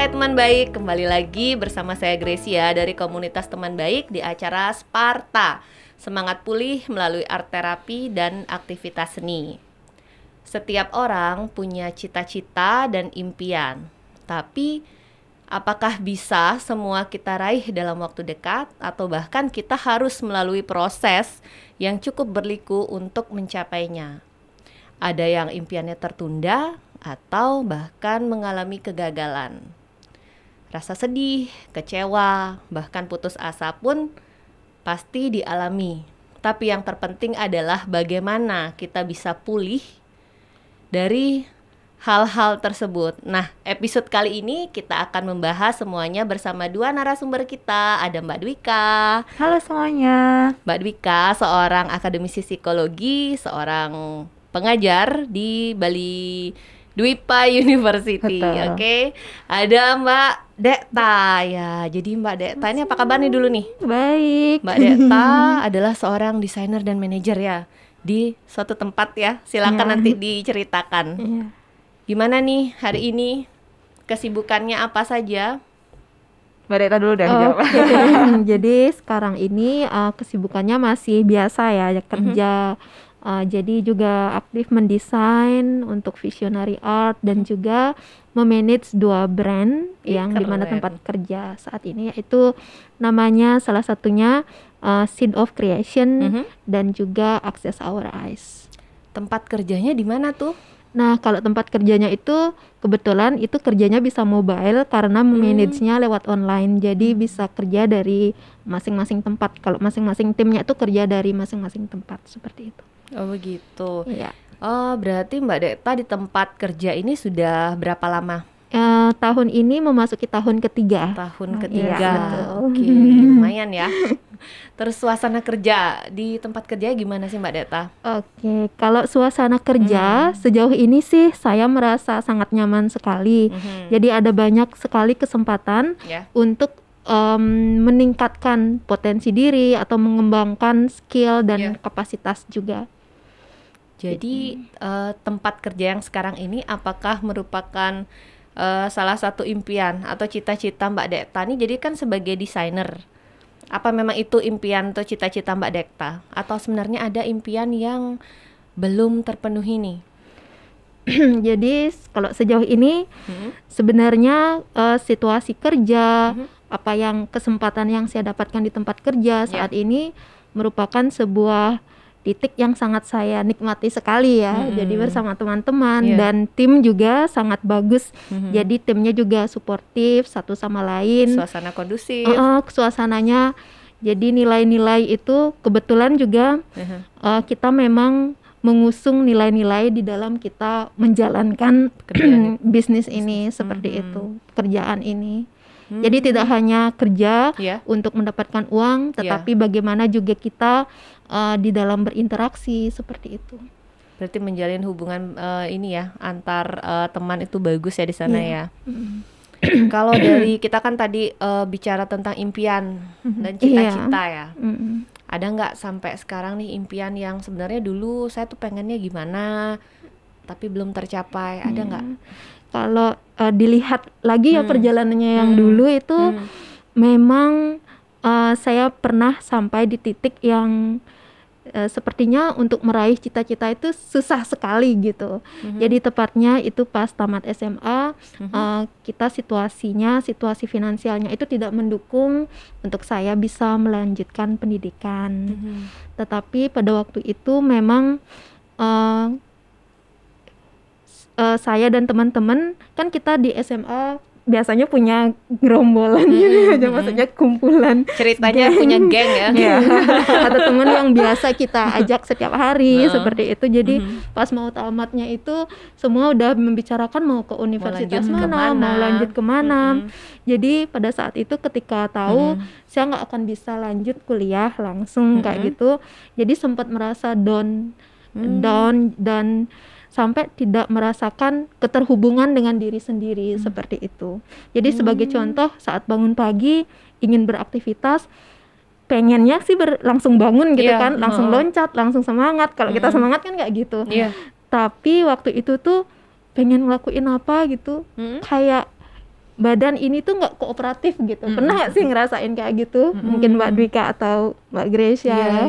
Hai teman baik, kembali lagi bersama saya Gracia dari komunitas teman baik di acara Sparta, semangat pulih melalui art terapi dan aktivitas seni. Setiap orang punya cita-cita dan impian, tapi apakah bisa semua kita raih dalam waktu dekat atau bahkan kita harus melalui proses yang cukup berliku untuk mencapainya? Ada yang impiannya tertunda atau bahkan mengalami kegagalan. Rasa sedih, kecewa, bahkan putus asa pun pasti dialami. Tapi yang terpenting adalah bagaimana kita bisa pulih dari hal-hal tersebut. Nah, episode kali ini kita akan membahas semuanya bersama dua narasumber kita. Ada Mbak Dwika. Halo semuanya. Mbak Dwika seorang akademisi psikologi, seorang pengajar di Bali Dwipa University. Oke. Ada Mbak Dekta ya. Jadi Mbak Dekta ini apa kabar nih dulu nih? Baik. Mbak Dekta adalah seorang desainer dan manajer ya di suatu tempat ya. Silakan nanti diceritakan. Gimana nih hari ini? Kesibukannya apa saja? Mbak Dekta dulu deh jawab. Jadi sekarang ini kesibukannya masih biasa ya, kerja. Jadi juga aktif mendesain untuk visionary art dan juga memanage 2 brand yang dimana tempat kerja saat ini, yaitu namanya salah satunya Seed of Creation dan juga Access Our Eyes. Tempat kerjanya di mana tuh? Nah, kalau tempat kerjanya itu kebetulan itu kerjanya bisa mobile karena memanage-nya lewat online. Jadi bisa kerja dari masing-masing tempat. Kalau masing-masing timnya itu kerja dari masing-masing tempat, seperti itu. Oh begitu. Iya. Oh berarti Mbak Dekta di tempat kerja ini sudah berapa lama? Tahun ini memasuki tahun ketiga. Tahun ketiga. Iya, Oke, lumayan ya. Terus suasana kerja di tempat kerja gimana sih Mbak Dekta? Oke, kalau suasana kerja sejauh ini sih saya merasa sangat nyaman sekali. Jadi ada banyak sekali kesempatan untuk meningkatkan potensi diri atau mengembangkan skill dan kapasitas juga. Jadi tempat kerja yang sekarang ini apakah merupakan salah satu impian atau cita-cita Mbak Dekta nih? Jadi kan sebagai desainer, apa memang itu impian atau cita-cita Mbak Dekta? Atau sebenarnya ada impian yang belum terpenuhi nih? Jadi kalau sejauh ini sebenarnya situasi kerja, apa yang kesempatan yang saya dapatkan di tempat kerja saat ini merupakan sebuah titik yang sangat saya nikmati sekali ya. Jadi bersama teman-teman dan tim juga sangat bagus. Jadi timnya juga suportif satu sama lain. Suasana kondusif. Suasananya. Jadi nilai-nilai itu kebetulan juga kita memang mengusung nilai-nilai di dalam kita menjalankan bisnis ini seperti itu, pekerjaan ini. Jadi tidak hanya kerja untuk mendapatkan uang, tetapi bagaimana juga kita di dalam berinteraksi seperti itu. Berarti menjalin hubungan ini ya antar teman itu bagus ya di sana ya. Kalau dari kita kan tadi bicara tentang impian dan cita-cita ya. Ada nggak sampai sekarang nih impian yang sebenarnya dulu saya tuh pengennya gimana tapi belum tercapai, ada nggak? Kalau dilihat lagi ya perjalanannya yang dulu itu memang saya pernah sampai di titik yang sepertinya untuk meraih cita-cita itu susah sekali gitu. Jadi tepatnya itu pas tamat SMA, kita situasi finansialnya itu tidak mendukung untuk saya bisa melanjutkan pendidikan. Tetapi pada waktu itu memang saya dan teman-teman kan kita di SMA biasanya punya gerombolan gitu aja, maksudnya kumpulan. Ceritanya punya geng ya. Atau teman yang biasa kita ajak setiap hari seperti itu. Jadi pas mau tamatnya itu semua udah membicarakan mau ke universitas mana, mau lanjut kemana. Jadi pada saat itu ketika tahu saya nggak akan bisa lanjut kuliah langsung kayak gitu. Jadi sempat merasa down dan sampai tidak merasakan keterhubungan dengan diri sendiri seperti itu. Jadi sebagai contoh saat bangun pagi ingin beraktivitas, pengennya sih langsung bangun gitu kan, langsung loncat, langsung semangat. Kalau kita semangat kan kayak gitu. Tapi waktu itu tuh pengen ngelakuin apa gitu, kayak badan ini tuh nggak kooperatif gitu. Pernah nggak sih ngerasain kayak gitu? Mungkin Mbak Dwika atau Mbak Gracia ya.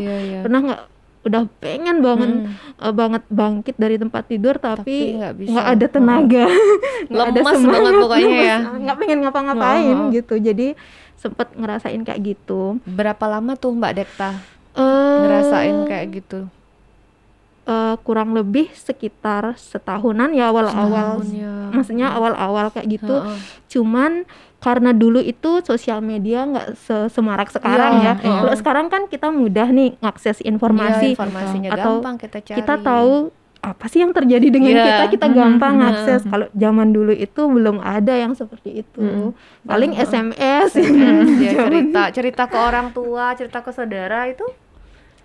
Pernah nggak udah pengen banget bangkit dari tempat tidur tapi nggak ada tenaga, nggak ada semangat pokoknya ya, nggak pengen ngapa-ngapain gitu. Jadi sempet ngerasain kayak gitu. Berapa lama tuh Mbak Dekta ngerasain kayak gitu? Kurang lebih sekitar setahunan ya, awal-awal maksudnya awal-awal kayak gitu. Cuman karena dulu itu sosial media nggak semarak sekarang ya. Kalau sekarang kan kita mudah nih ngakses informasi, informasinya atau gampang kita cari. Kita tahu apa sih yang terjadi dengan kita gampang ngakses. Kalau zaman dulu itu belum ada yang seperti itu. Paling SMS ya, cerita ke orang tua, cerita ke saudara itu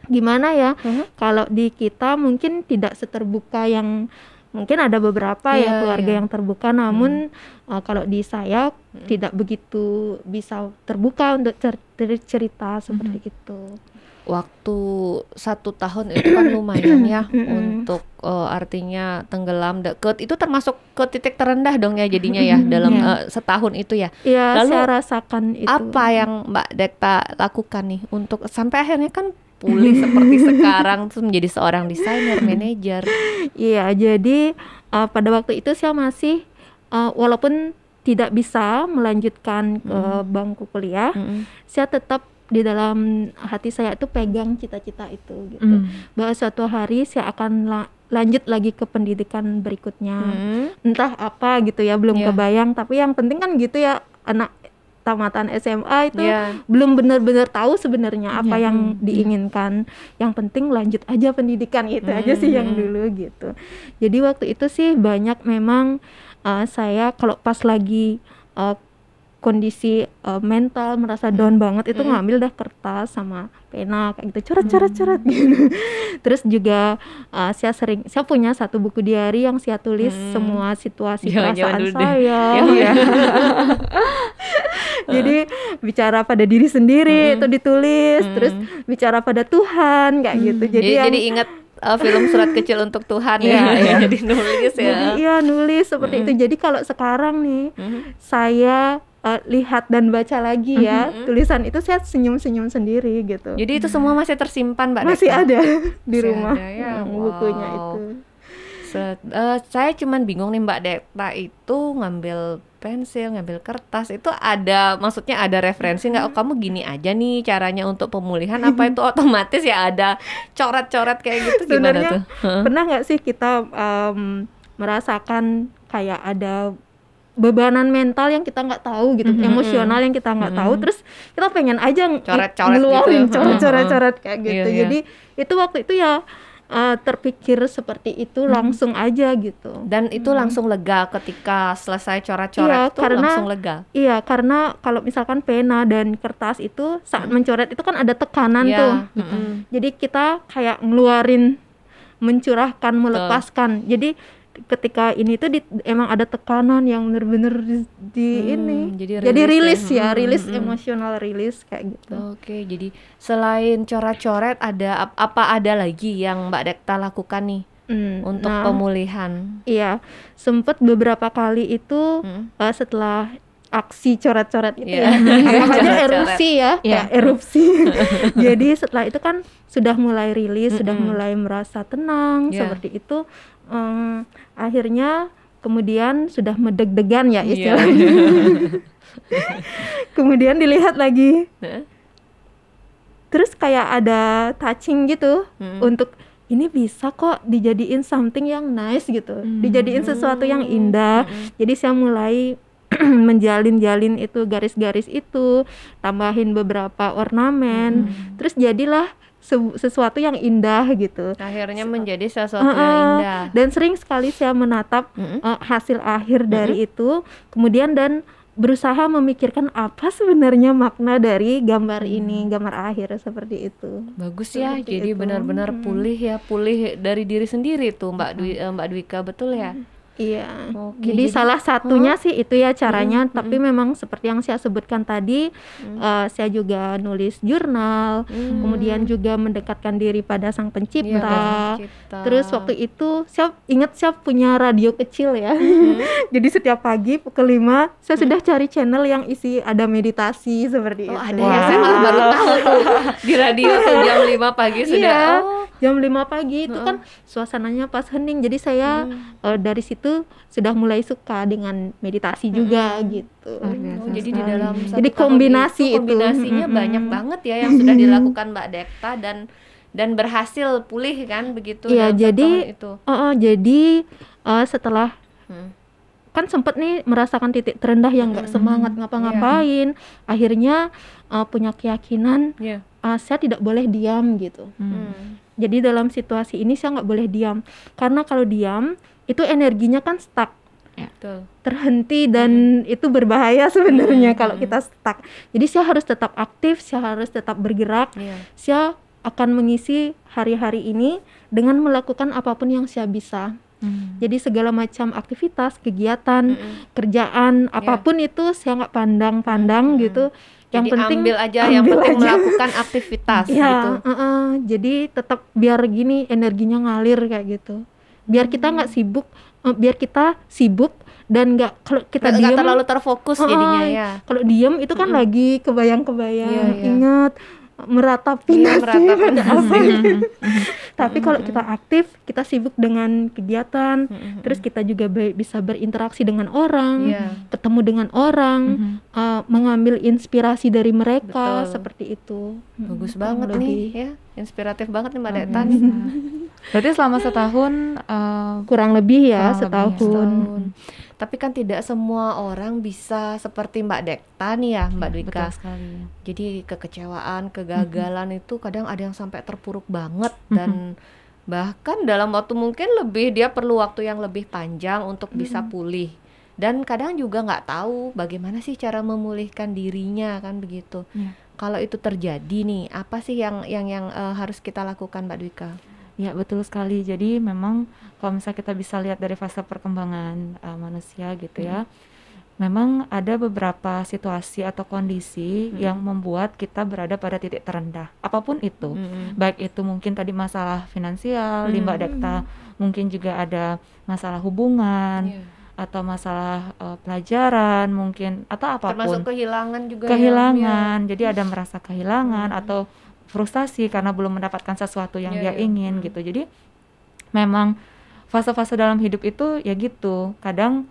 gimana ya. Kalau di kita mungkin tidak seterbuka yang mungkin ada beberapa ya keluarga yang terbuka, namun kalau di saya tidak begitu bisa terbuka untuk cerita seperti itu. Waktu 1 tahun itu kan lumayan ya untuk artinya tenggelam itu termasuk ke titik terendah dong ya jadinya ya dalam setahun itu ya. Iya, lalu saya rasakan itu. Apa yang Mbak Dekta lakukan nih untuk sampai akhirnya kan pulih seperti sekarang terus menjadi seorang desainer, manajer? Iya, jadi pada waktu itu saya masih walaupun tidak bisa melanjutkan ke bangku kuliah, saya tetap di dalam hati saya itu pegang cita-cita itu gitu. Bahwa suatu hari saya akan lanjut lagi ke pendidikan berikutnya. Entah apa gitu ya, belum kebayang, tapi yang penting kan gitu ya, anak tamatan SMA itu belum benar-benar tahu sebenarnya apa yang diinginkan. Yang penting lanjut aja pendidikan, itu aja sih yang dulu gitu. Jadi waktu itu sih banyak memang saya kalau pas lagi kondisi mental merasa down banget itu ngambil dah kertas sama pena kayak gitu, coret gitu. Terus juga saya punya satu buku diary yang saya tulis semua situasi perasaan saya. Jadi bicara pada diri sendiri itu ditulis, terus bicara pada Tuhan kayak gitu. Jadi ingat film Surat Kecil untuk Tuhan ya. Jadi nulis ya. Jadi nulis seperti itu. Jadi kalau sekarang nih saya lihat dan baca lagi ya tulisan itu, saya senyum-senyum sendiri gitu. Jadi itu semua masih tersimpan Mbak Dekta? Masih ada di rumah bukunya itu. Saya cuman bingung nih Mbak Dekta itu ngambil pensil, ngambil kertas itu ada, maksudnya ada referensi nggak? Oh, kamu gini aja nih caranya untuk pemulihan, apa itu otomatis ya ada coret-coret kayak gitu? Gimana tuh? Pernah nggak sih kita merasakan kayak ada bebanan mental yang kita nggak tahu gitu, emosional yang kita nggak tahu, terus kita pengen aja ngeluarin coret-coret kayak gitu. Jadi itu waktu itu ya terpikir seperti itu langsung aja gitu. Dan itu langsung lega ketika selesai coret-coret langsung lega? Iya, karena kalau misalkan pena dan kertas itu saat mencoret itu kan ada tekanan tuh. Jadi kita kayak ngeluarin, mencurahkan, melepaskan. Jadi ketika ini tuh emang ada tekanan yang benar-benar jadi rilis rilis emosional, rilis kayak gitu. Oke, jadi selain coret-coret ada ada lagi yang Mbak Dekta lakukan nih untuk pemulihan? Iya, sempet beberapa kali itu setelah aksi coret-coret itu makanya erupsi erupsi. Jadi setelah itu kan sudah mulai rilis, sudah mulai merasa tenang seperti itu. Akhirnya kemudian sudah medeg-degan ya istilahnya. Kemudian dilihat lagi, terus kayak ada touching gitu untuk ini bisa kok dijadiin something yang nice gitu, dijadiin sesuatu yang indah. Jadi saya mulai menjalin itu garis-garis itu, tambahin beberapa ornamen, terus jadilah sesuatu yang indah gitu. Akhirnya menjadi sesuatu yang indah. Dan sering sekali saya menatap hasil akhir dari itu, kemudian dan berusaha memikirkan apa sebenarnya makna dari gambar ini, gambar akhir seperti itu. Bagus ya, jadi benar-benar pulih dari diri sendiri tuh Mbak Dwika, betul ya? Iya. Oke, Jadi salah satunya sih itu ya caranya, Mm-mm, tapi memang seperti yang saya sebutkan tadi, saya juga nulis jurnal, kemudian juga mendekatkan diri pada Sang Iya, Pencipta. Pencipta. Terus waktu itu saya punya radio kecil ya. Jadi setiap pagi pukul 5 saya sudah cari channel yang isi ada meditasi seperti Oh, itu. ada ya, saya malah baru tahu tuh di radio tuh jam 5 pagi sudah. Iya, Oh, jam 5 pagi itu kan suasananya pas hening. Jadi saya dari situ sudah mulai suka dengan meditasi juga gitu. Luar biasa oh, jadi di sekali. dalam satu Jadi tahun kombinasi itu. kombinasinya banyak banget ya yang sudah dilakukan Mbak Dekta dan berhasil pulih kan begitu Iya, dalam jadi satu tahun itu. jadi setelah Hmm. kan sempet nih merasakan titik terendah yang nggak semangat ngapa-ngapain, akhirnya punya keyakinan Iya. saya tidak boleh diam gitu. Jadi dalam situasi ini saya nggak boleh diam, karena kalau diam itu energinya kan stuck, Betul. terhenti, dan itu berbahaya sebenarnya kalau kita stuck. Jadi saya harus tetap aktif, saya harus tetap bergerak, Iya. saya akan mengisi hari-hari ini dengan melakukan apapun yang saya bisa. Jadi segala macam aktivitas, kegiatan, kerjaan, apapun itu saya nggak pandang-pandang gitu. Yang Jadi penting ambil aja, yang ambil penting aja. melakukan aktivitas Ya, gitu. jadi tetap biar gini energinya ngalir kayak gitu. Biar kita nggak sibuk, biar kita sibuk dan nggak, kalau kita Nggak diam terlalu terfokus jadinya ya. Kalau diam itu kan lagi kebayang-kebayang, Iya, iya. ingat meratapi Iya, nasib meratapi ada apa gitu. Tapi kalau kita aktif, kita sibuk dengan kegiatan, terus kita juga bisa berinteraksi dengan orang, Iya. ketemu dengan orang, mengambil inspirasi dari mereka, Betul. seperti itu. Bagus kurang banget lebih. nih ya. Inspiratif banget nih Mbak Luar Dekta biasa. nih. Berarti selama setahun Kurang lebih ya, Kurang lebih setahun. Tahun. Tapi kan tidak semua orang bisa seperti Mbak Dekta nih ya, Mbak Dwika. betul sekali. Jadi kekecewaan, kegagalan itu kadang ada yang sampai terpuruk banget dan bahkan dalam waktu mungkin lebih, dia perlu waktu yang lebih panjang untuk bisa pulih. Dan kadang juga nggak tahu bagaimana sih cara memulihkan dirinya kan begitu. Iya. Kalau itu terjadi nih, apa sih yang harus kita lakukan Mbak Dwika? Ya, betul sekali. Jadi memang kalau misalnya kita bisa lihat dari fase perkembangan manusia gitu ya, memang ada beberapa situasi atau kondisi yang membuat kita berada pada titik terendah. Apapun itu, baik itu mungkin tadi masalah finansial, di Mbak Dekta mungkin juga ada masalah hubungan, atau masalah pelajaran mungkin, atau apapun. Termasuk kehilangan juga Kehilangan, jadi ada merasa kehilangan atau frustasi karena belum mendapatkan sesuatu yang dia ingin gitu. Jadi memang fase-fase dalam hidup itu ya gitu, kadang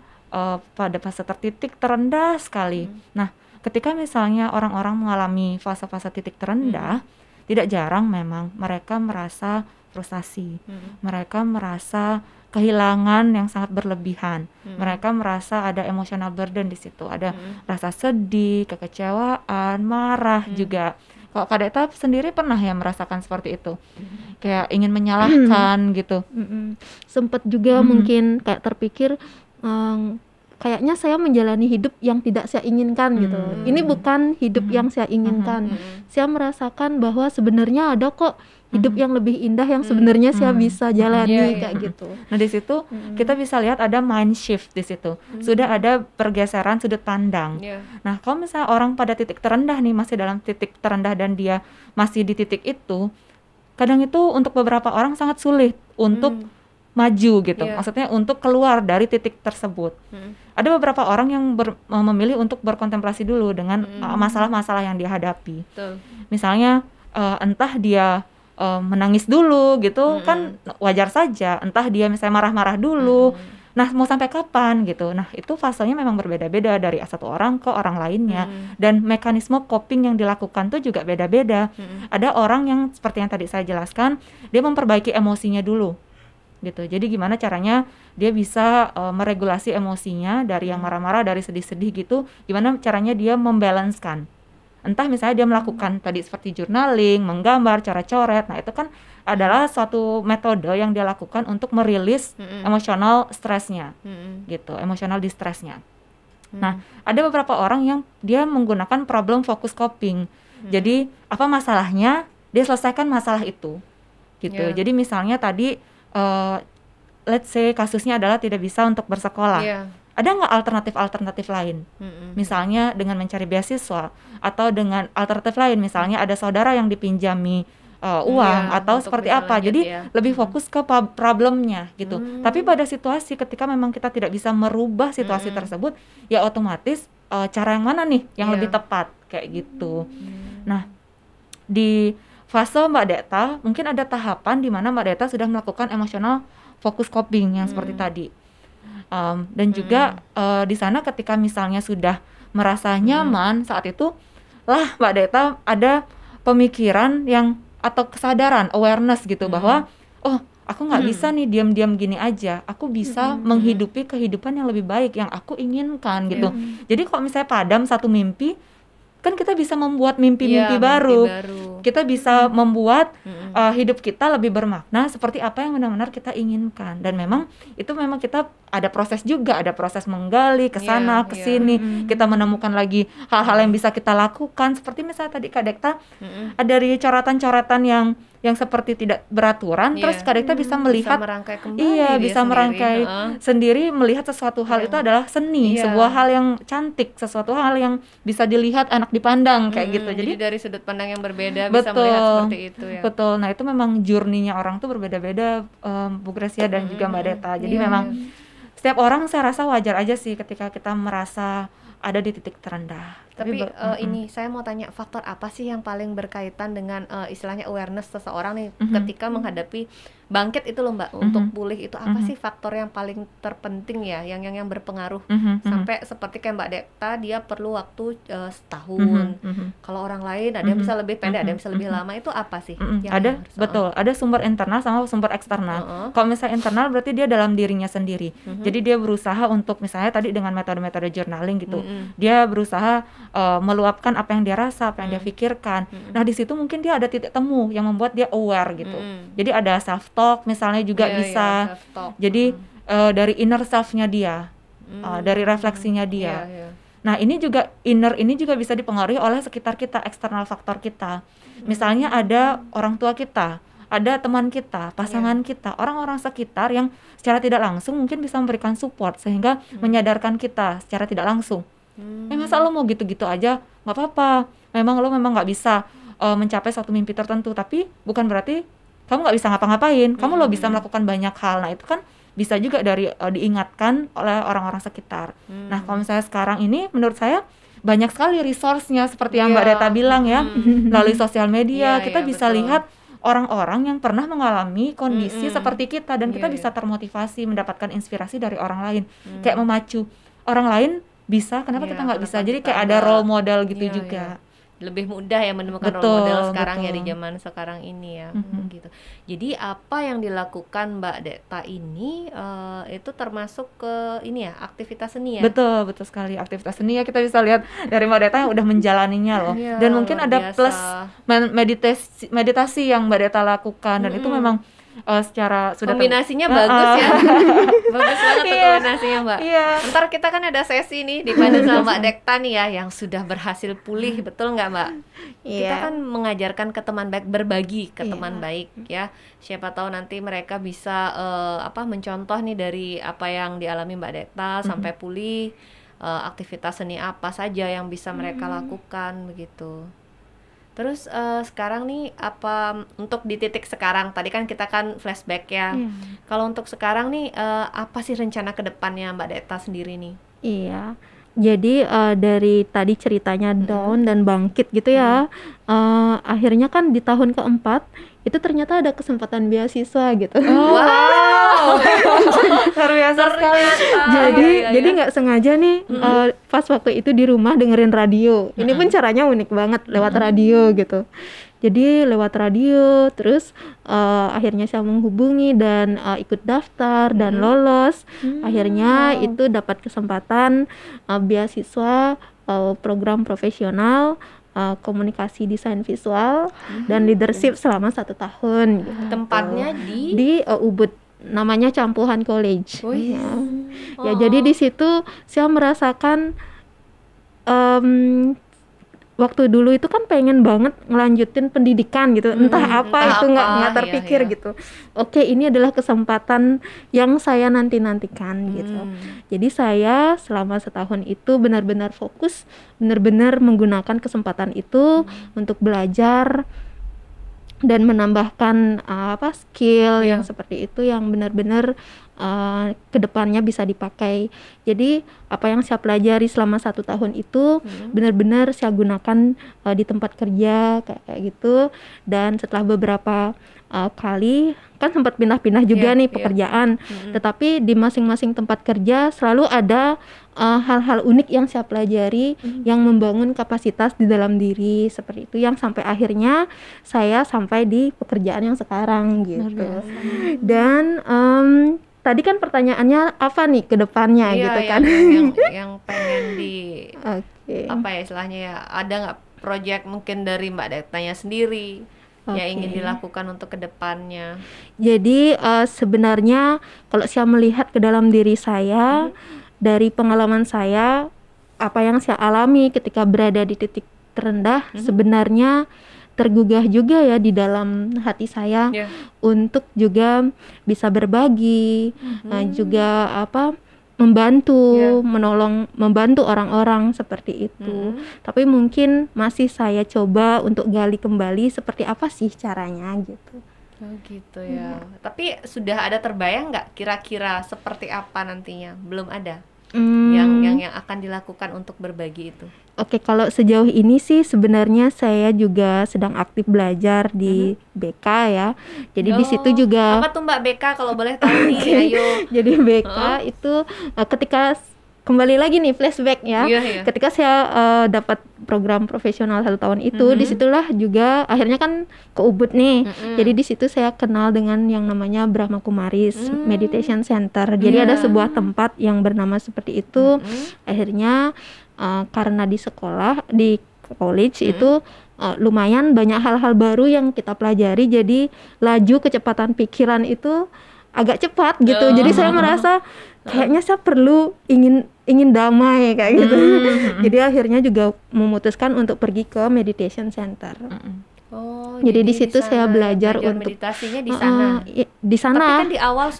pada fase tertitik terendah sekali. Nah, ketika misalnya orang-orang mengalami fase-fase titik terendah, tidak jarang memang mereka merasa frustasi, mereka merasa kehilangan yang sangat berlebihan, mereka merasa ada emotional burden di situ, ada rasa sedih, kekecewaan, marah juga. Kalau Kak Dekta sendiri pernah ya merasakan seperti itu, kayak ingin menyalahkan gitu. Sempet juga mungkin kayak terpikir, kayaknya saya menjalani hidup yang tidak saya inginkan gitu. Ini bukan hidup yang saya inginkan. Saya merasakan bahwa sebenarnya ada kok hidup yang lebih indah yang sebenarnya saya bisa jalani kayak gitu. Nah di situ kita bisa lihat ada mind shift di situ. Sudah ada pergeseran sudut pandang. Nah kalau misalnya orang pada titik terendah nih, masih dalam titik terendah dan dia masih di titik itu, kadang itu untuk beberapa orang sangat sulit untuk maju gitu. Maksudnya untuk keluar dari titik tersebut. Ada beberapa orang yang memilih untuk berkontemplasi dulu dengan masalah-masalah yang dia hadapi. Misalnya entah dia menangis dulu gitu, kan wajar saja. Entah dia misalnya marah-marah dulu. Nah mau sampai kapan gitu. Nah itu fasenya memang berbeda-beda dari satu orang ke orang lainnya. Dan mekanisme coping yang dilakukan tuh juga beda-beda. Ada orang yang seperti yang tadi saya jelaskan, dia memperbaiki emosinya dulu gitu. Jadi gimana caranya dia bisa meregulasi emosinya dari yang marah-marah, dari sedih-sedih gitu. Gimana caranya dia membalancekan. Entah misalnya dia melakukan tadi seperti journaling, menggambar, cara coret. Nah itu kan adalah suatu metode yang dia lakukan untuk merilis emosional stresnya gitu, emosional distressnya. Nah ada beberapa orang yang dia menggunakan problem focus coping. Jadi apa masalahnya, dia selesaikan masalah itu gitu. Jadi misalnya tadi let's say kasusnya adalah tidak bisa untuk bersekolah. Ada nggak alternatif lain? Misalnya dengan mencari beasiswa, atau dengan alternatif lain, misalnya ada saudara yang dipinjami uang atau seperti apa. Jadi lebih fokus ke problemnya gitu. Tapi pada situasi ketika memang kita tidak bisa merubah situasi tersebut, ya otomatis cara yang mana nih yang lebih tepat kayak gitu. Nah, di fase Mbak Dekta mungkin ada tahapan di mana Mbak Dekta sudah melakukan emotional focus coping yang seperti tadi. Dan juga di sana ketika misalnya sudah merasa nyaman, saat itu lah Mbak Dekta ada pemikiran yang atau kesadaran, awareness gitu, bahwa oh aku nggak bisa nih diam-diam gini aja, aku bisa menghidupi kehidupan yang lebih baik yang aku inginkan gitu. Jadi kalau misalnya padam satu mimpi, kan kita bisa membuat mimpi-mimpi baru. Kita bisa membuat hidup kita lebih bermakna seperti apa yang benar-benar kita inginkan. Dan memang itu memang kita ada proses juga, ada proses menggali ke sana ke sini. Kita menemukan lagi hal-hal yang bisa kita lakukan, seperti misalnya tadi Kak Dekta ada dari coretan-coretan yang seperti tidak beraturan, terus Kak Dekta bisa melihat, bisa merangkai kembali, bisa merangkai sendiri, melihat sesuatu hal itu adalah seni, sebuah hal yang cantik, sesuatu hal yang bisa dilihat, enak dipandang kayak gitu. Jadi dari sudut pandang yang berbeda bisa melihat seperti itu ya. Betul. Nah itu memang journey-nya orang tuh berbeda-beda, Bu Gracia dan juga Mbak Dekta. Jadi memang setiap orang saya rasa wajar aja sih ketika kita merasa ada di titik terendah. Tapi ini saya mau tanya, faktor apa sih yang paling berkaitan dengan istilahnya awareness seseorang nih ketika menghadapi bangkit itu loh Mbak, untuk pulih itu apa sih faktor yang paling terpenting ya, yang berpengaruh sampai seperti kayak Mbak Dekta dia perlu waktu setahun. Kalau orang lain ada yang bisa lebih pendek, ada yang bisa lebih lama, itu apa sih? Ada, betul. Ada sumber internal sama sumber eksternal. Kalau misalnya internal berarti dia dalam dirinya sendiri. Jadi dia berusaha untuk misalnya tadi dengan metode-metode journaling gitu. Dia berusaha meluapkan apa yang dia rasa, apa yang dia pikirkan. Nah di situ mungkin dia ada titik temu yang membuat dia aware gitu. Jadi ada self talk misalnya juga bisa. Jadi dari inner self-nya dia, dari refleksinya dia. Nah ini juga inner ini juga bisa dipengaruhi oleh sekitar kita, eksternal faktor kita. Misalnya ada orang tua kita, ada teman kita, pasangan kita, orang-orang sekitar yang secara tidak langsung mungkin bisa memberikan support sehingga menyadarkan kita secara tidak langsung. Masa lo mau gitu-gitu aja, nggak apa-apa. Memang lo nggak bisa mencapai suatu mimpi tertentu, tapi bukan berarti kamu nggak bisa ngapa-ngapain. Kamu lo bisa melakukan banyak hal. Nah itu kan bisa juga dari diingatkan oleh orang-orang sekitar. Nah kalau misalnya sekarang ini menurut saya banyak sekali resource-nya seperti yang Mbak Dekta bilang ya, melalui sosial media kita bisa lihat orang-orang yang pernah mengalami kondisi seperti kita, dan kita bisa termotivasi, mendapatkan inspirasi dari orang lain, kayak memacu orang lain bisa, kenapa kita nggak bisa? Jadi kayak ada role model gitu juga. Lebih mudah ya menemukan role model sekarang ya di zaman sekarang ini ya. Gitu. Jadi apa yang dilakukan Mbak Dekta ini itu termasuk ke ini ya, aktivitas seni ya? Betul sekali, aktivitas seni ya, kita bisa lihat dari Mbak Dekta yang udah menjalaninya loh. Dan mungkin ada plus meditasi yang Mbak Dekta lakukan, dan itu memang secara sudah kombinasinya bagus ya. Bagus banget tuh kombinasinya Mbak. Ntar kita kan ada sesi nih dipandu sama Mbak Dekta nih ya, yang sudah berhasil pulih, betul nggak Mbak? Kita kan mengajarkan ke teman baik, berbagi ke teman baik ya. Siapa tahu nanti mereka bisa mencontoh nih dari apa yang dialami Mbak Dekta sampai pulih, aktivitas seni apa saja yang bisa mereka lakukan begitu. Terus sekarang nih apa untuk di titik sekarang, tadi kan kita kan flashback ya. Kalau untuk sekarang nih apa sih rencana ke depannya Mbak Dekta sendiri nih? Iya. Jadi dari tadi ceritanya down dan bangkit gitu ya. Akhirnya kan di tahun keempat itu ternyata ada kesempatan beasiswa gitu. Wow. Luar biasa sekali. Jadi nggak sengaja nih pas waktu itu di rumah dengerin radio. Ini pun caranya unik banget, lewat radio gitu. Jadi lewat radio, terus akhirnya saya menghubungi dan ikut daftar dan lolos. Akhirnya itu dapat kesempatan beasiswa program profesional komunikasi desain visual dan leadership selama 1 tahun gitu. Tempatnya di Ubud, namanya Campuhan College. Ya jadi di situ saya merasakan waktu dulu itu kan pengen banget ngelanjutin pendidikan gitu, entah apa itu nggak terpikir gitu. Oke, ini adalah kesempatan yang saya nantikan gitu. Jadi saya selama setahun itu benar-benar fokus, benar-benar menggunakan kesempatan itu untuk belajar dan menambahkan skill yang seperti itu yang benar-benar kedepannya bisa dipakai. Jadi apa yang saya pelajari selama 1 tahun itu benar-benar saya gunakan di tempat kerja kayak gitu. Dan setelah beberapa kali kan sempat pindah-pindah juga nih pekerjaan, tetapi di masing-masing tempat kerja selalu ada hal-hal unik yang saya pelajari yang membangun kapasitas di dalam diri seperti itu, yang sampai akhirnya saya sampai di pekerjaan yang sekarang gitu. Dan tadi kan pertanyaannya apa nih ke depannya gitu kan. Yang pengen di apa ya istilahnya ya, ada nggak project mungkin dari Mbak Dektanya sendiri yang ingin dilakukan untuk ke depannya? Jadi sebenarnya kalau saya melihat ke dalam diri saya, dari pengalaman saya, apa yang saya alami ketika berada di titik terendah, sebenarnya tergugah juga ya di dalam hati saya untuk juga bisa berbagi, juga membantu, menolong, membantu orang-orang seperti itu. Tapi mungkin masih saya coba untuk gali kembali seperti apa sih caranya gitu. Oh gitu ya. Tapi sudah ada terbayang nggak kira-kira seperti apa nantinya? Belum ada. Yang akan dilakukan untuk berbagi itu. Oke, kalau sejauh ini sih sebenarnya saya juga sedang aktif belajar di BK ya. Jadi di situ juga. Apa tuh Mbak BK kalau boleh tahu nih? Ayo. Jadi BK itu ketika kembali lagi nih flashback ya. Ketika saya dapat program profesional 1 tahun itu, disitulah juga akhirnya kan ke Ubud nih. Jadi di situ saya kenal dengan yang namanya Brahma Kumaris Meditation Center. Jadi ada sebuah tempat yang bernama seperti itu. Akhirnya karena di sekolah, di college itu lumayan banyak hal-hal baru yang kita pelajari. Jadi laju kecepatan pikiran itu agak cepat gitu. Jadi saya merasa kayaknya saya perlu ingin damai kayak gitu. Jadi akhirnya juga memutuskan untuk pergi ke meditation center. Jadi di situ saya belajar untuk meditasinya di sana. Di sana. Tapi kan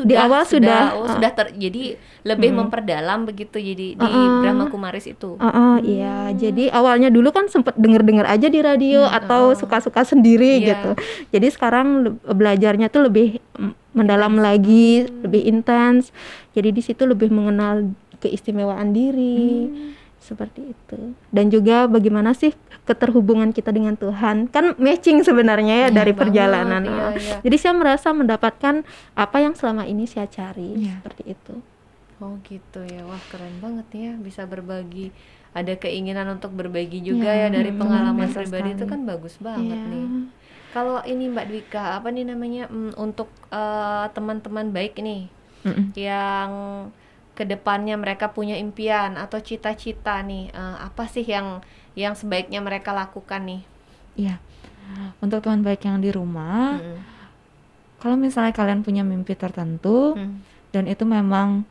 di awal sudah jadi lebih memperdalam begitu jadi di Brahma Kumaris itu. Iya. Jadi awalnya dulu kan sempat dengar aja di radio atau suka-suka sendiri gitu. Jadi sekarang belajarnya tuh lebih mendalam lagi, lebih intens. Jadi di situ lebih mengenal keistimewaan diri. Seperti itu. Dan juga bagaimana sih keterhubungan kita dengan Tuhan, kan matching sebenarnya ya dari perjalanan. Jadi saya merasa mendapatkan apa yang selama ini saya cari, seperti itu. Oh gitu ya, wah keren banget ya bisa berbagi, ada keinginan untuk berbagi juga ya dari pengalaman pribadi itu kan bagus banget nih. Kalau ini Mbak Dwika, apa nih namanya untuk teman-teman baik nih yang kedepannya mereka punya impian atau cita-cita nih, apa sih yang sebaiknya mereka lakukan nih? Iya, untuk teman baik yang di rumah, kalau misalnya kalian punya mimpi tertentu dan itu memang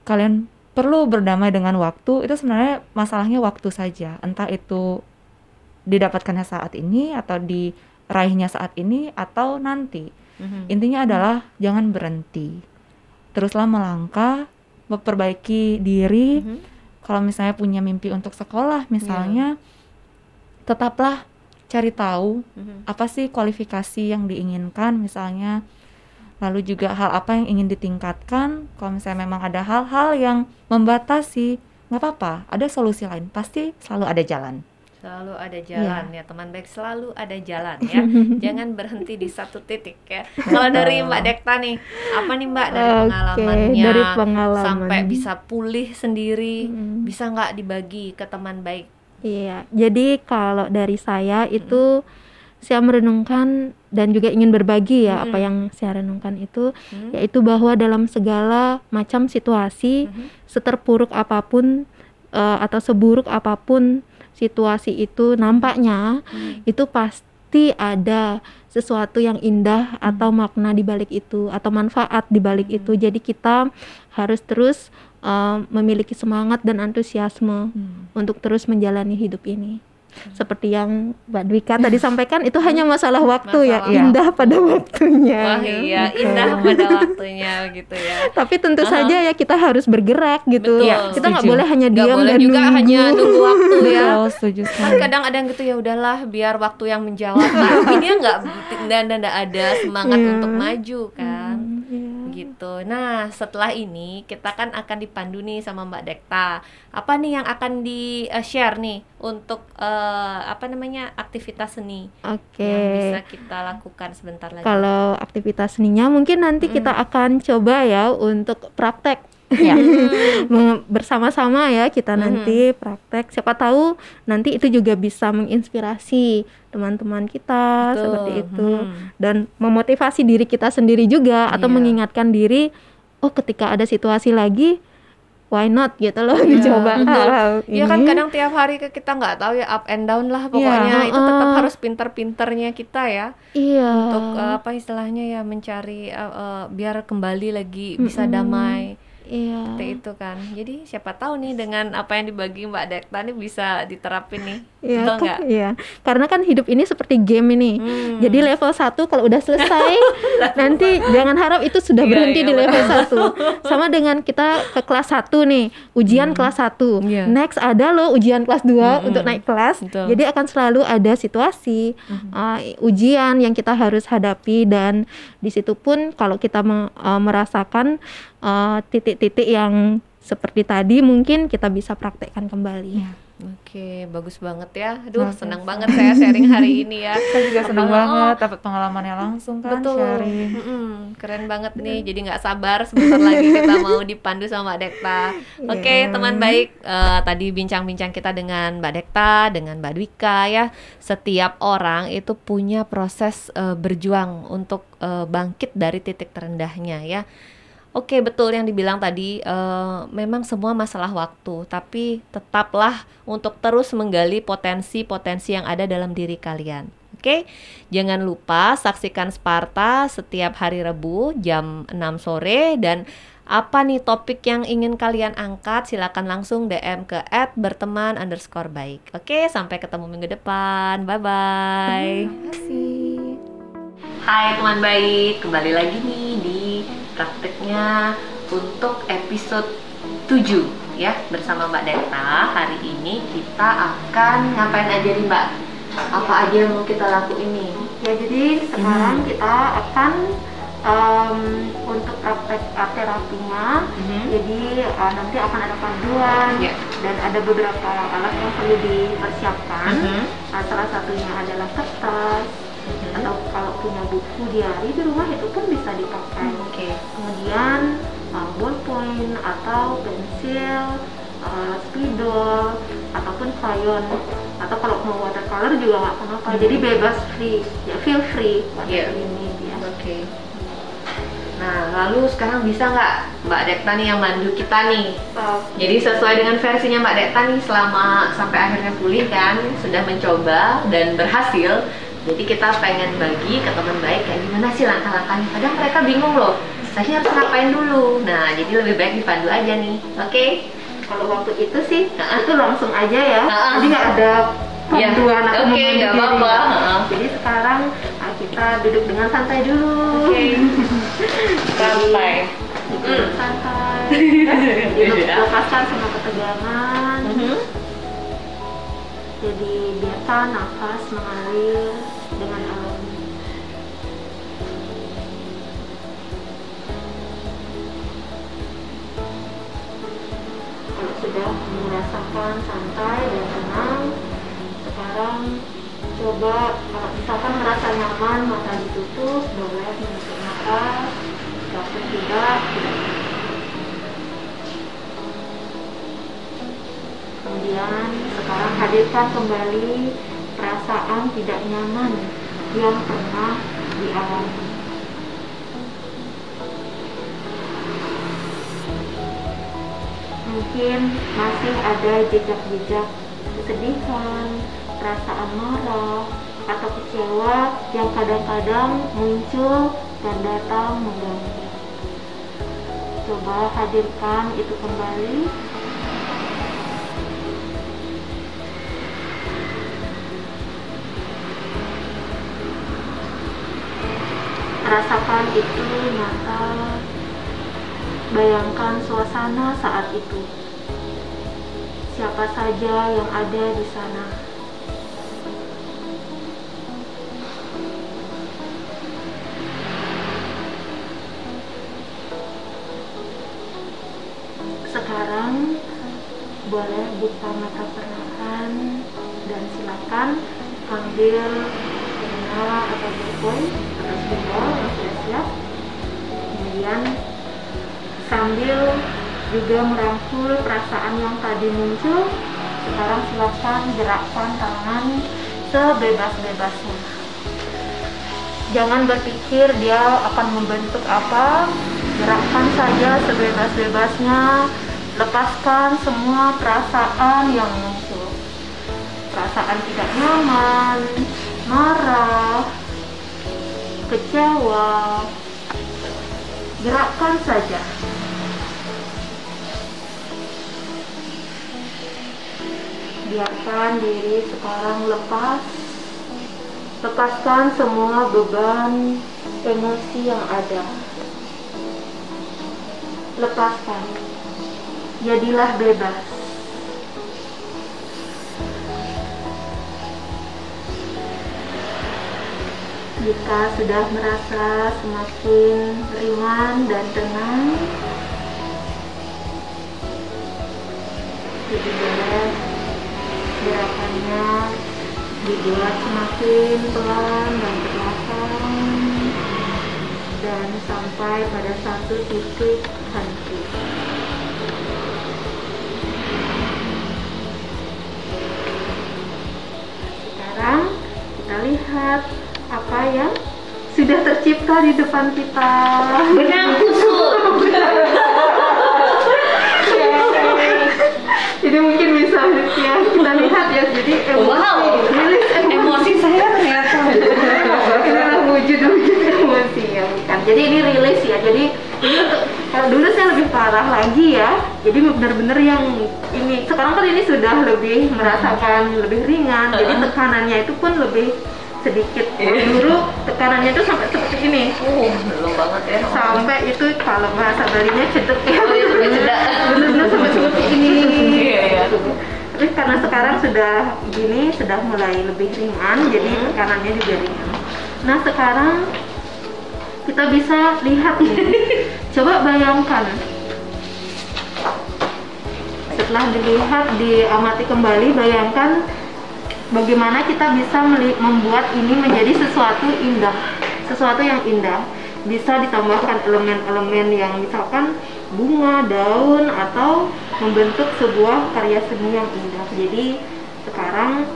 kalian perlu berdamai dengan waktu, itu sebenarnya masalahnya waktu saja, entah itu didapatkannya saat ini atau diraihnya saat ini atau nanti. Intinya adalah jangan berhenti, teruslah melangkah, memperbaiki diri. Kalau misalnya punya mimpi untuk sekolah misalnya, tetaplah cari tahu apa sih kualifikasi yang diinginkan misalnya, lalu juga hal apa yang ingin ditingkatkan. Kalau misalnya memang ada hal-hal yang membatasi, nggak apa-apa, ada solusi lain, pasti selalu ada jalan. Selalu ada jalan ya teman baik, selalu ada jalan ya. Jangan berhenti di satu titik ya. Kalau dari Mbak Dekta nih, apa nih Mbak dari pengalamannya dari pengalaman sampai bisa pulih sendiri, bisa nggak dibagi ke teman baik? Iya, jadi kalau dari saya itu saya merenungkan dan juga ingin berbagi ya apa yang saya renungkan itu, yaitu bahwa dalam segala macam situasi, seterpuruk apapun atau seburuk apapun situasi itu nampaknya, itu pasti ada sesuatu yang indah atau makna di balik itu atau manfaat di balik itu. Jadi kita harus terus memiliki semangat dan antusiasme untuk terus menjalani hidup ini. Seperti yang Mbak Dwika tadi sampaikan, itu hanya masalah waktu ya, Masalah indah pada waktunya. Wah iya, indah pada waktunya gitu ya. Tapi tentu saja ya kita harus bergerak gitu. Betul, Kita nggak setuju. boleh hanya Nggak diam boleh dan juga nunggu. hanya nunggu waktu ya. Betul, setuju Kan sekali. kadang ada yang gitu, ya udahlah biar waktu yang menjawab, tapi dia nggak ada semangat Iya. untuk maju kan. Iya. Gitu. Nah, setelah ini kita kan akan dipandu nih sama Mbak Dekta. Apa nih yang akan di share nih untuk aktivitas seni Oke. yang bisa kita lakukan sebentar lagi. Kalau aktivitas seninya mungkin nanti kita akan coba ya untuk praktek. Ya. Bersama-sama ya kita nanti praktek. Siapa tahu nanti itu juga bisa menginspirasi teman-teman kita. Betul. Seperti itu. Dan memotivasi diri kita sendiri juga, atau Iya. mengingatkan diri, oh ketika ada situasi lagi, why not gitu loh, dicoba betul. hal Iya kan ini. kadang tiap hari kita nggak tahu ya, up and down lah pokoknya. Itu tetap harus pinter-pinternya kita ya Iya. untuk istilahnya ya mencari biar kembali lagi bisa damai. Iya. Seperti itu kan. Jadi siapa tahu nih dengan apa yang dibagi Mbak Dekta nih bisa diterapin nih. Iya, Betul nggak? iya. Karena kan hidup ini seperti game ini. Jadi level 1 kalau udah selesai, nanti jangan harap itu sudah Iya, berhenti iya, di level 1. Sama dengan kita ke kelas 1 nih, ujian kelas 1. Iya. Next ada loh ujian kelas 2 untuk naik kelas. Betul. Jadi akan selalu ada situasi ujian yang kita harus hadapi, dan di situ pun kalau kita merasakan titik-titik yang seperti tadi, mungkin kita bisa praktekkan kembali. Oke, bagus banget ya. Aduh, senang banget saya sharing hari ini ya. Saya juga senang banget dapat pengalamannya langsung kan, Betul. sharing. Keren banget nih. Jadi nggak sabar sebentar lagi kita mau dipandu sama Mbak Dekta. Oke, teman baik. Tadi bincang-bincang kita dengan Mbak Dekta, dengan Mbak Dwika ya. Setiap orang itu punya proses berjuang untuk bangkit dari titik terendahnya ya. Oke, betul yang dibilang tadi, memang semua masalah waktu, tapi tetaplah untuk terus menggali potensi-potensi yang ada dalam diri kalian. Oke, jangan lupa saksikan Sparta setiap hari Rabu jam 6 sore, dan apa nih topik yang ingin kalian angkat, silakan langsung DM ke @berteman_baik. Oke, sampai ketemu minggu depan. Bye-bye. Terima kasih. Hai teman baik, kembali lagi nih di prakteknya untuk episode 7 ya bersama Mbak Dekta. Hari ini kita akan ngapain aja nih Mbak? Apa aja yang mau kita lakuin nih? Ya, jadi sekarang kita akan untuk praktek art terapinya. Jadi nanti akan ada panduan dan ada beberapa alat yang perlu dipersiapkan. Salah satunya adalah kertas, atau kalau punya buku diary di rumah itu pun bisa dipakai. Kemudian ballpoint atau pensil, spidol ataupun crayon, atau kalau mau watercolor juga nggak apa-apa. Jadi bebas, free ya, feel free pada ini ya. Nah, lalu sekarang bisa nggak Mbak Dekta nih yang mandu kita nih? Jadi sesuai dengan versinya Mbak Dekta nih, selama sampai akhirnya pulih kan, sudah mencoba dan berhasil. Jadi kita pengen bagi ke teman baik kayak gimana sih langkah-langkahnya. Kadang mereka bingung loh, saya harus ngapain dulu. Nah, jadi lebih baik dipandu aja nih. Oke? Kalau waktu itu sih itu langsung aja ya. Jadi nggak ada panduan atau Oke, nggak apa-apa. Jadi sekarang kita duduk dengan santai dulu. Santai. Santai. Jadi lepaskan semua ketegangan. Jadi biarkan nafas mengalir dengan alami. Kalau sudah merasakan santai dan tenang, sekarang coba kalau misalkan merasa nyaman, mata ditutup, boleh menutup nafas. Kalau tidak. Kemudian sekarang hadirkan kembali perasaan tidak nyaman yang pernah dialami. Mungkin masih ada jejak-jejak kesedihan, perasaan marah, atau kecewa yang kadang-kadang muncul dan datang mengganggu. Coba hadirkan itu kembali. merasakan itu maka bayangkan suasana saat itu. Siapa saja yang ada di sana. Sekarang boleh buka mata perlahan dan silakan ambil pena atau ballpoint atau spidol yang sudah siap. Kemudian sambil juga merangkul perasaan yang tadi muncul, sekarang silakan gerakkan tangan sebebas-bebasnya. Jangan berpikir dia akan membentuk apa, gerakkan saja sebebas-bebasnya. Lepaskan semua perasaan yang muncul. Perasaan tidak nyaman, marah, kecewa. Gerakkan saja. Biarkan diri sekarang lepas. Lepaskan semua beban emosi yang ada. Lepaskan. Jadilah bebas. Jika sudah merasa semakin ringan dan tenang, jadi boleh gerakannya dibuat semakin pelan dan perlahan dan sampai pada satu titik henti. Sekarang kita lihat apa yang sudah tercipta di depan kita. Benang kusut. Jadi mungkin bisa ya kita lihat ya. Jadi emosi saya ternyata. Inilah wujud-wujud emosi ya, bukan. Jadi ini rilis ya. Jadi ini untuk kalau dulu saya lebih parah lagi ya. Jadi benar-benar yang ini sekarang kan ini sudah lebih merasakan lebih ringan. Jadi tekanannya itu pun lebih sedikit. Dulu tekanannya itu sampai seperti ini. Belum banget ya. Sampai itu kalau bahasa Balinya cedek ya. Oh iya, cedek. Benar-benar sampai seperti ini. Iya. Tapi karena sekarang sudah gini, sudah mulai lebih ringan, jadi tekanannya juga ringan. Nah sekarang kita bisa lihat nih. Coba bayangkan. Setelah dilihat, diamati kembali, bayangkan bagaimana kita bisa membuat ini menjadi sesuatu indah, sesuatu yang indah. Bisa ditambahkan elemen-elemen yang misalkan bunga, daun, atau membentuk sebuah karya seni yang indah. Jadi sekarang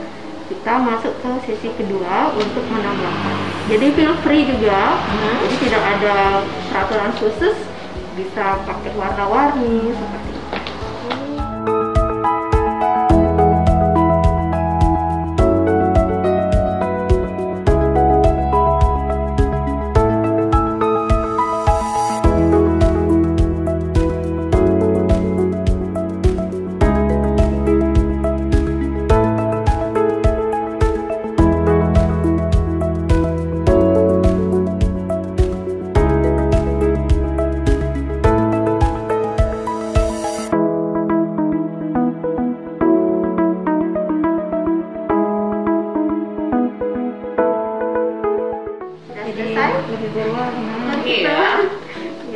kita masuk ke sesi kedua untuk menambahkan. Jadi feel free juga, jadi tidak ada peraturan khusus, bisa pakai warna-warni seperti itu.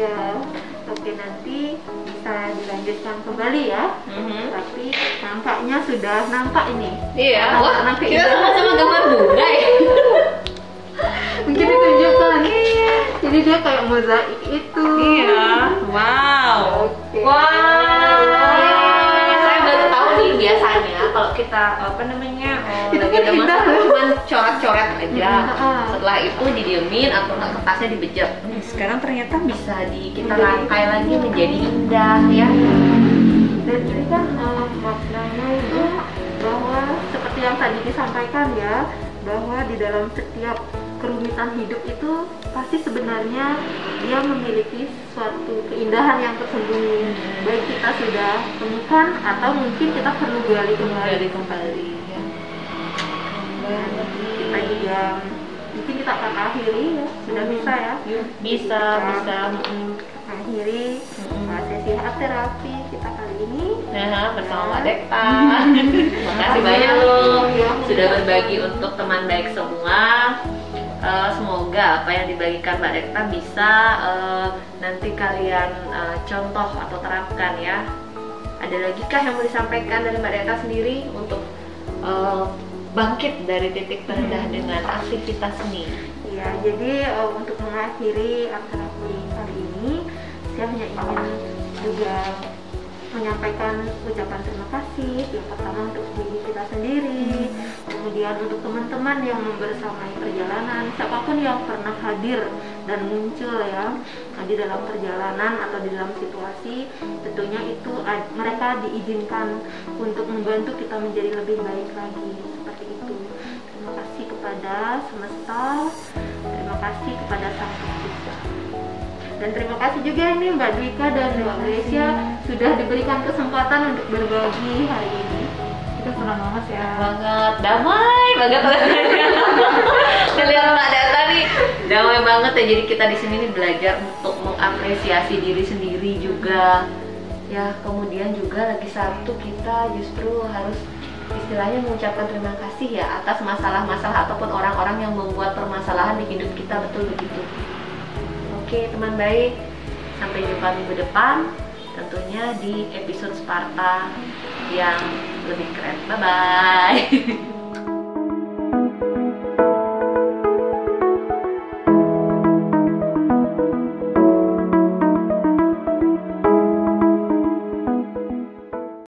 Ya, oke, nanti bisa dilanjutkan kembali ya. Tapi nampaknya sudah nampak ini. Iya. Wah, nampak kita sama-sama gambar bunga ya. Mungkin ditunjukkan. Jadi dia kayak mozaik itu. Iya. Wow. Oke. Wow. Saya baru tahu nih biasanya kalau kita apa namanya Itu lagi kan ada indah masalah loh. cuman coret-coret aja. Mm-hmm. Setelah itu didiemin atau nggak kertasnya dibejek. Sekarang ternyata bisa kita rangkai lagi menjadi indah ya. Dan ini kan maknanya itu bahwa seperti yang tadi disampaikan ya, bahwa di dalam setiap kerumitan hidup itu pasti sebenarnya dia memiliki suatu keindahan yang tersembunyi. Baik kita sudah temukan atau mungkin kita perlu gali kembali. Kembali ya. Kita juga mungkin kita akan akhiri ya. Sudah bisa ya? Bisa. Akhiri sesi art terapi kita kali ini. Nah, bersama Mbak Dekta. Makasih banyak loh sudah berbagi untuk teman baik semua. Semoga apa yang dibagikan Mbak Dekta bisa nanti kalian contoh atau terapkan ya. Ada lagi kah yang mau disampaikan dari Mbak Dekta sendiri untuk bangkit dari titik terendah dengan aktivitas seni? Ya, jadi untuk mengakhiri art terapi kali ini, saya hanya ingin juga menyampaikan ucapan terima kasih. Yang pertama untuk diri kita sendiri, kemudian untuk teman-teman yang membersamai perjalanan, siapapun yang pernah hadir dan muncul ya di dalam perjalanan atau di dalam situasi, tentunya itu mereka diizinkan untuk membantu kita menjadi lebih baik lagi, seperti itu. Terima kasih kepada semesta, terima kasih kepada Sang Pencipta. Dan terima kasih juga ini Mbak Dwika dan Mbak Gresia sudah diberikan kesempatan untuk berbagi hari ini. Kita senang banget ya. Banget, damai banget. Lihat Mbak Dekta nih, damai banget ya. Jadi kita di sini nih belajar untuk mengapresiasi diri sendiri juga. Ya, kemudian juga lagi satu kita justru harus istilahnya mengucapkan terima kasih ya atas masalah-masalah ataupun orang-orang yang membuat permasalahan di hidup kita, betul begitu. Oke teman baik, sampai jumpa minggu depan tentunya di episode Sparta yang lebih keren. Bye bye.